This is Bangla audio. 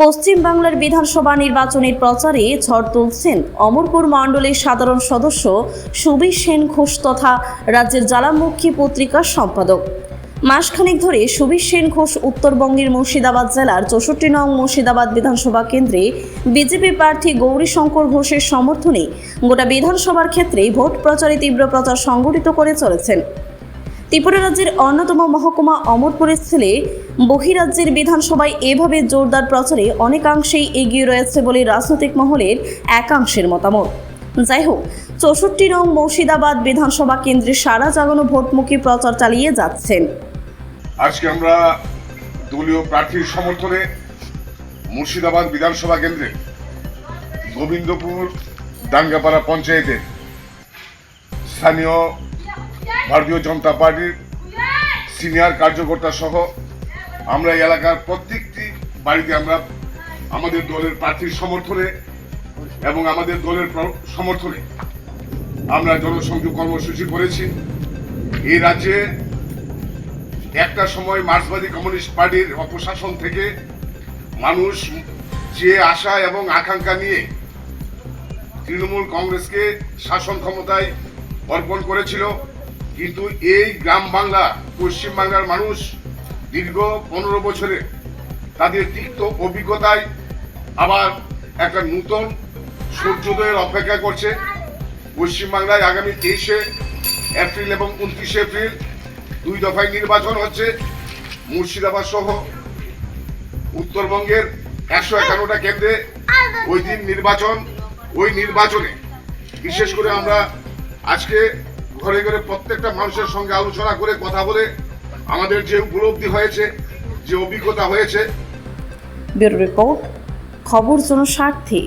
পশ্চিম বাংলার বিধানসভা নির্বাচনের প্রচারে ঝড় তুলছেন অমরপুর মণ্ডলের সাধারণ সদস্য সুবীর সেন ঘোষ তথা রাজ্যের জ্বালামুখী পত্রিকার সম্পাদক। মাসখানেক ধরে সুবীর সেন ঘোষ উত্তরবঙ্গের মুর্শিদাবাদ জেলার ৬৪ নং মুর্শিদাবাদ বিধানসভা কেন্দ্রে বিজেপি প্রার্থী গৌরীশঙ্কর ঘোষের সমর্থনে গোটা বিধানসভার ক্ষেত্রে ভোট প্রচারে তীব্র প্রচার সংগঠিত করে চলেছেন। ত্রিপুরা রাজ্যের অন্যতম মহকুমা অমরপুরের ছেলে বহিরাজ্যের বিধানসভায় এভাবে জোরদার প্রচারে অনেকাংশেই এগিয়ে রয়েছে বলে রাজনৈতিক মহলের একাংশের মতামত। যাই হোক, ৬৪ নং মুর্শিদাবাদ বিধানসভা কেন্দ্রে সারা জাগানো ভোটমুখী প্রচার চালিয়ে যাচ্ছেন। আজকে আমরা দলীয় প্রার্থীর সমর্থনে মুর্শিদাবাদ বিধানসভা কেন্দ্রে গোবিন্দপুর ডাঙ্গাপাড়া পঞ্চায়েতের স্থানীয় ভারতীয় জনতা পার্টির সিনিয়র কার্যকর্তা সহ আমরা এলাকার প্রত্যেকটি বাড়িতে আমরা আমাদের দলের প্রার্থীর সমর্থনে এবং আমাদের দলের সমর্থনে আমরা জনসংযোগ কর্মসূচি করেছি। এই রাজ্যে একটা সময় মার্ক্সবাদী কমিউনিস্ট পার্টির অপশাসন থেকে মানুষ যে আশা এবং আকাঙ্ক্ষা নিয়ে তৃণমূল কংগ্রেসকে শাসন ক্ষমতায় অর্পণ করেছিল, কিন্তু এই গ্রাম বাংলা পশ্চিম বাংলার মানুষ দীর্ঘ ১৫ বছরে তাদের তিক্ত অভিজ্ঞতায় আবার একটা নূতন সূর্যোদয়ের অপেক্ষা করছে। পশ্চিমবাংলায় আগামী ২৩শে এপ্রিল এবং ২৯শে এপ্রিল ২ দফায় নির্বাচন হচ্ছে। মুর্শিদাবাদ সহ উত্তরবঙ্গের ১৫১টা কেন্দ্রে ওই দিন নির্বাচন। ওই নির্বাচনে বিশেষ করে আমরা আজকে ঘরে ঘরে প্রত্যেকটা মানুষের সঙ্গে আলোচনা করে কথা বলে আমাদের যে উপলব্ধি হয়েছে, যে অভিজ্ঞতা হয়েছে। ব্যুরো রিপোর্ট, খবর জনস্বার্থে।